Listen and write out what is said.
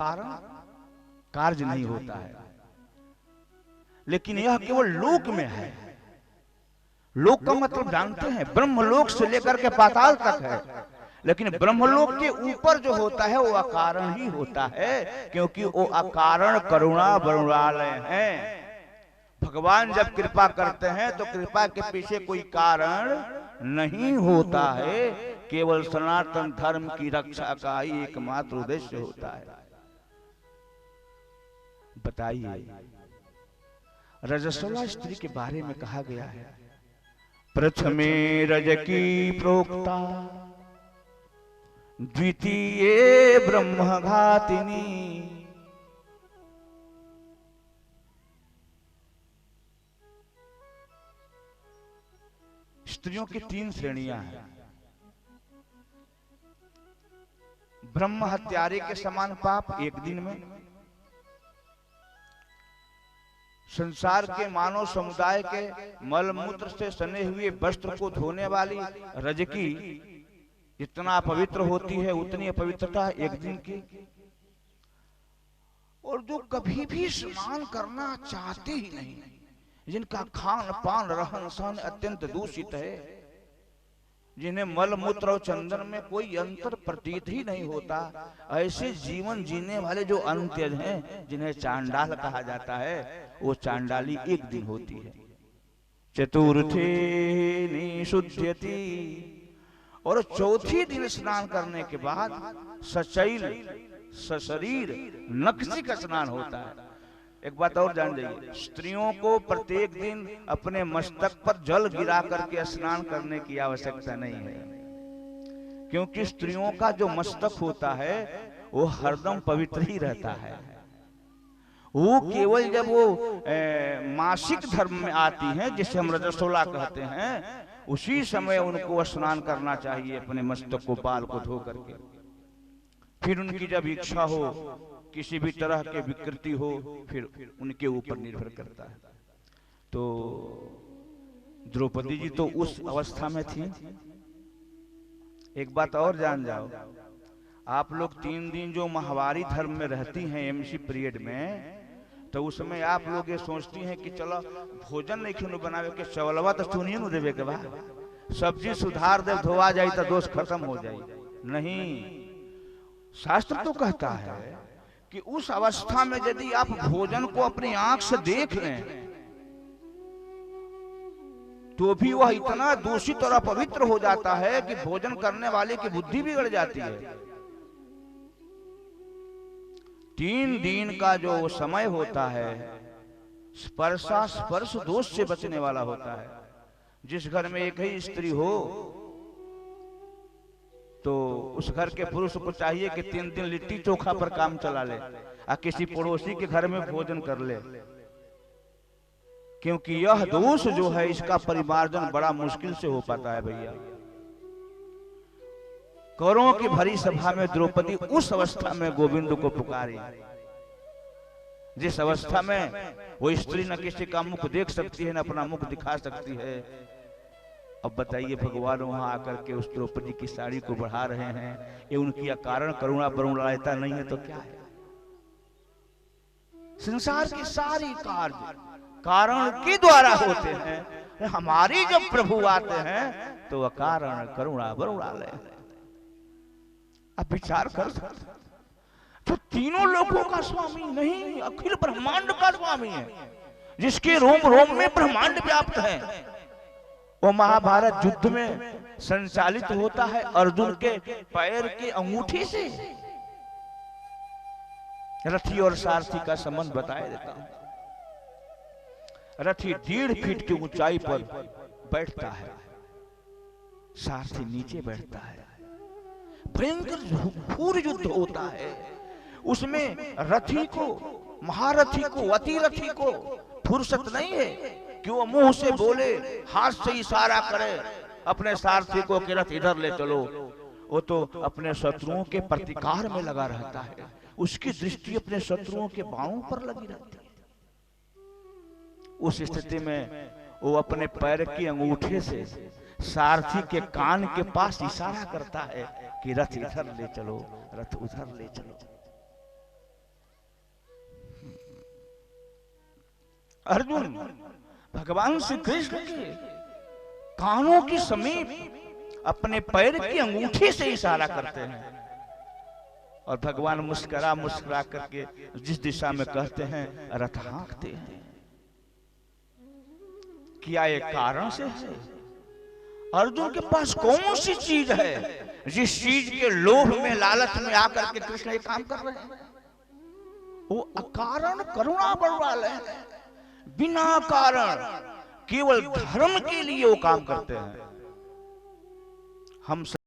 कारण कार्य नहीं होता है, लेकिन यह केवल लोक में है। लोक का मतलब जानते हैं, ब्रह्मलोक से लेकर के पाताल तक है, लेकिन ब्रह्मलोक के ऊपर जो होता है वो अकारण ही होता है, क्योंकि वो अकारण करुणा वरुणालय है। भगवान जब कृपा करते हैं तो कृपा के पीछे कोई कारण नहीं होता है, केवल सनातन धर्म की रक्षा का ही एकमात्र उद्देश्य होता है। बताइए, रजस्वला स्त्री के बारे में कहा गया है, प्रथमे रज की प्रोक्ता द्वितीये ब्रह्मघातिनी। स्त्रियों की 3 श्रेणियां हैं। ब्रह्म हत्यारे के समान पाप एक दिन में, संसार के मानव समुदाय के मल मूत्र से सने हुए वस्त्र को धोने वाली रजकी जितना पवित्र होती है उतनी अपवित्रता एक दिन की। और जो कभी भी स्नान करना चाहते ही नहीं, जिनका खान पान रहन सहन अत्यंत दूषित है, जिन्हें मल मूत्र और चंदन में कोई अंतर प्रतीत ही नहीं होता, ऐसे जीवन जीने वाले जो अंत्यज हैं, जिन्हें चांडाल कहा जाता है, वो चांडाली एक दिन होती है। चतुर्थी निषुध्यति, और चौथी दिन स्नान करने के बाद सचैल सशरीर नक्सी का स्नान होता है। एक बात और जान जाइए, स्त्रियों को प्रत्येक दिन अपने मस्तक पर जल गिरा करके स्नान करने की आवश्यकता नहीं है, क्योंकि स्त्रियों का जो मस्तक होता है वो हरदम पवित्र ही रहता है। वो केवल जब वो मासिक धर्म में आती हैं, जिसे हम रजस्वला कहते हैं, उसी समय उनको स्नान करना चाहिए अपने मस्तक को, बाल को धो करके। फिर उनकी जब इच्छा हो, किसी भी तरह के विकृति हो, फिर उनके ऊपर निर्भर करता है। तो द्रौपदी जी तो उस अवस्था में थी। एक बात और जान जाओ, आप लोग 3 दिन जो माहवारी धर्म में रहती हैं एमसी पीरियड में, तो उसमें आप लोग ये सोचती हैं कि चलो भोजन नहीं क्यों बनावे के, चवलवा तो सुनिए न देवे के बाद, सब्जी सुधार दे, धोआ जाए तो दोष खत्म हो जाए। नहीं, शास्त्र तो कहता है कि उस अवस्था में यदि आप भोजन को अपनी आंख से देख लें तो भी वह इतना दूषित और अपवित्र हो जाता है कि भोजन करने वाले की बुद्धि बिगड़ जाती है। 3 दिन का जो समय होता है स्पर्शा स्पर्श दोष से बचने वाला होता है। जिस घर में एक ही स्त्री हो तो उस घर के पुरुष को चाहिए कि 3 दिन लिट्टी चोखा पर काम चला ले और किसी पड़ोसी के घर में भोजन कर ले, क्योंकि यह दोष जो है इसका परिमार्जन बड़ा मुश्किल से हो पाता है। भैया, कौरवों की भरी सभा में द्रौपदी उस अवस्था में गोविंद को पुकारी, जिस अवस्था में वो स्त्री न किसी का मुख देख सकती है, न अपना मुख दिखा सकती है। अब बताइए, भगवान वहां आकर के उस द्रौपदी की साड़ी को बढ़ा रहे हैं, ये उनकी अकारण करुणा वरुणालयता नहीं है तो क्या है? संसार की सारी कार्य कारण के द्वारा होते हैं, हमारी जब प्रभु आते हैं तो अकारण करुणा वरुणालय है। अब विचार कर सकते, तो तीनों लोगों का स्वामी नहीं, अखिल ब्रह्मांड का स्वामी है, जिसके रोम रोम में ब्रह्मांड व्याप्त है। वो महाभारत युद्ध में संचालित होता है अर्जुन के पैर की अंगूठी से। रथी और सारथी का संबंध बताया देता हूं। रथी 1.5 फीट की ऊंचाई पर बैठता है, सारथी नीचे बैठता है। भयंकर घोर युद्ध होता है। उसमें रथी को, महारथी को, अतिरथी को फुर्सत नहीं है कि वो मुंह से बोले, हाथ से इशारा करे अपने सारथी को कि रथ इधर ले चलो। वो तो अपने शत्रुओं के प्रतिकार में लगा रहता है, उसकी दृष्टि अपने शत्रुओं के बाणों पर लगी रहती है। उस स्थिति में वो अपने पैर की अंगूठे से सारथी के कान के पास इशारा करता है कि रथ इधर ले चलो, रथ उधर ले चलो। अर्जुन भगवान श्री कृष्ण के कानों के समीप अपने पैर की अंगूठी से इशारा करते हैं और भगवान मुस्कुरा मुस्कुरा करके जिस दिशा में कहते हैं रथ हाँकते हैं। क्या ये कारण से है? अर्जुन के पास कौन सी चीज है जिस चीज के लोभ में लालच में आकर के कृष्ण ये काम कर रहे हैं? वो अकारण करुणा बरवाले हैं, बिना कारण केवल धर्म के लिए वो काम करते हैं। हम